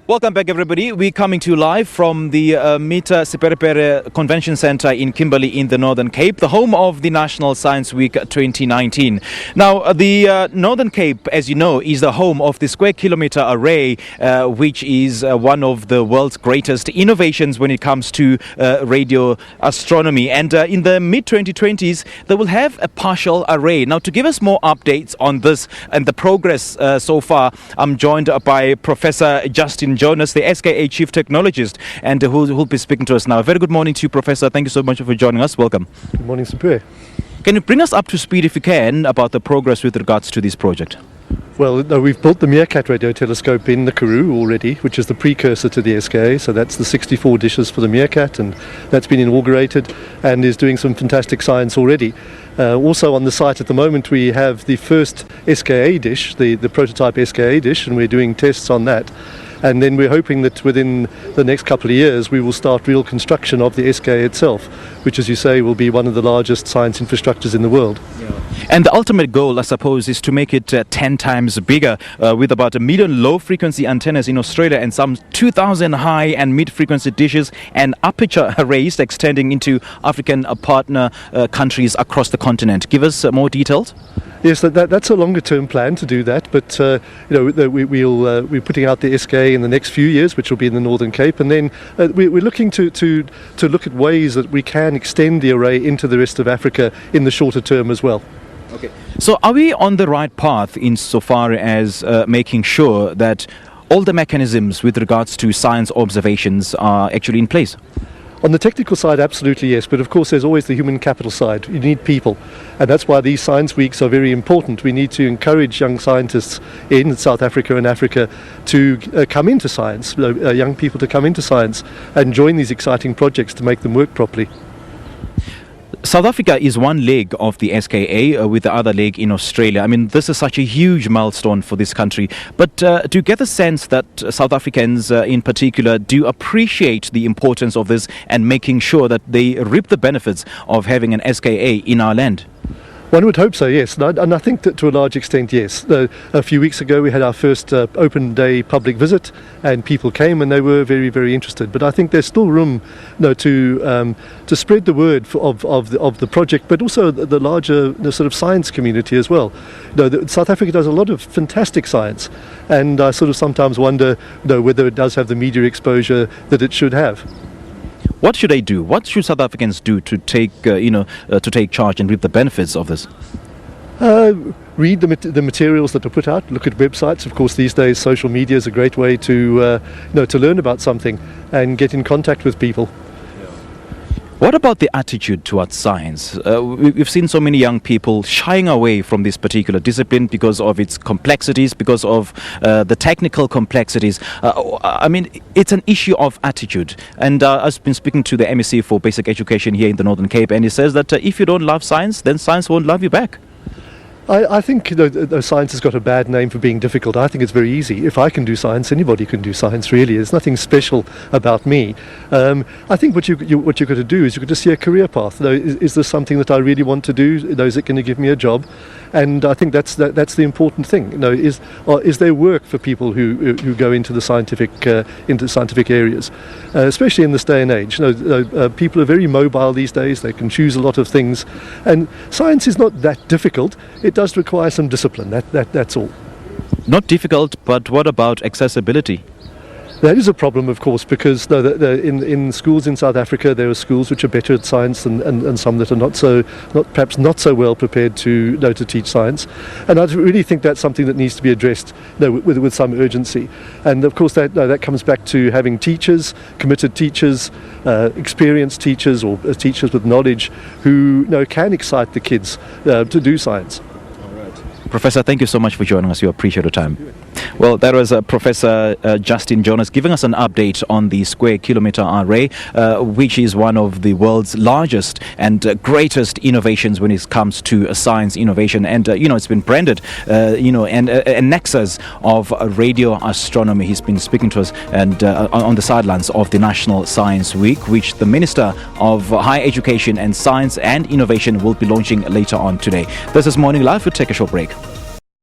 Welcome back, everybody. We're coming to you live from the Mita Seperepere Convention Center in Kimberley in the Northern Cape, the home of the National Science Week 2019. Now, the Northern Cape, as you know, is the home of the Square Kilometer Array, which is one of the world's greatest innovations when it comes to radio astronomy. And in the mid-2020s, they will have a partial array. Now, to give us more updates on this and the progress so far, I'm joined by Professor Justine Jonas, the SKA Chief Technologist, and who'll be speaking to us now. A very good morning to you, Professor. Thank you so much for joining us. Welcome. Good morning, Super. Can you bring us up to speed, if you can, about the progress with regards to this project? Well, we've built the Meerkat radio telescope in the Karoo already, which is the precursor to the SKA. So that's the 64 dishes for the Meerkat, and that's been inaugurated and is doing some fantastic science already. Also on the site at the moment we have the first SKA dish, the prototype SKA dish, and we're doing tests on that. And then we're hoping that within the next couple of years we will start real construction of the SKA itself, which, as you say, will be one of the largest science infrastructures in the world. Yeah. And the ultimate goal, I suppose, is to make it 10 times bigger, with about 1 million low-frequency antennas in Australia and some 2,000 high and mid-frequency dishes and aperture arrays extending into African partner countries across the continent. Give us more details. Yes, that's a longer-term plan to do that, but we're putting out the SKA in the next few years, which will be in the Northern Cape, and then we're looking to look at ways that we can extend the array into the rest of Africa in the shorter term as well. Okay. So are we on the right path insofar as making sure that all the mechanisms with regards to science observations are actually in place? On the technical side, absolutely yes, but of course there's always the human capital side. You need people, and that's why these science weeks are very important. We need to encourage young scientists in South Africa and Africa to come into science, young people to come into science and join these exciting projects to make them work properly. South Africa is one leg of the SKA, with the other leg in Australia. I mean, this is such a huge milestone for this country. But do you get the sense that South Africans in particular do appreciate the importance of this and making sure that they reap the benefits of having an SKA in our land? One would hope so, yes, and I think that to a large extent, yes. A few weeks ago we had our first open day public visit, and people came and they were very, very interested. But I think there's still room to spread the word of the project, but also the larger sort of science community as well. South Africa does a lot of fantastic science, and I sort of sometimes wonder whether it does have the media exposure that it should have. What should they do? What should South Africans do to take charge and reap the benefits of this? Read the materials that are put out. Look at websites. Of course, these days social media is a great way to learn about something and get in contact with people. What about the attitude towards science? We've seen so many young people shying away from this particular discipline because of its complexities, because of the technical complexities. I mean, it's an issue of attitude. And I've been speaking to the MEC for Basic Education here in the Northern Cape, and he says that if you don't love science, then science won't love you back. I think science has got a bad name for being difficult. I think it's very easy. If I can do science, anybody can do science, really. There's nothing special about me. I think what you've got to do is you've got to see a career path. Is this something that I really want to do? Is it going to give me a job? And I think that's the important thing. Is there work for people who go into scientific areas, especially in this day and age? People are very mobile these days. They can choose a lot of things, and science is not that difficult. It does require some discipline. That's all. Not difficult, but what about accessibility? That is a problem, of course, because in schools in South Africa there are schools which are better at science and some that are perhaps not so well prepared to teach science, and I really think that's something that needs to be addressed with some urgency. And of course that comes back to having teachers, committed teachers, experienced teachers, or teachers with knowledge who can excite the kids to do science. Professor, thank you so much for joining us. We appreciate your time. Well, that was Professor Justine Jonas giving us an update on the Square Kilometer Array, which is one of the world's largest and greatest innovations when it comes to science innovation. And, it's been branded, a nexus of radio astronomy. He's been speaking to us and on the sidelines of the National Science Week, which the Minister of Higher Education and Science and Innovation will be launching later on today. This is Morning Live. We'll take a short break.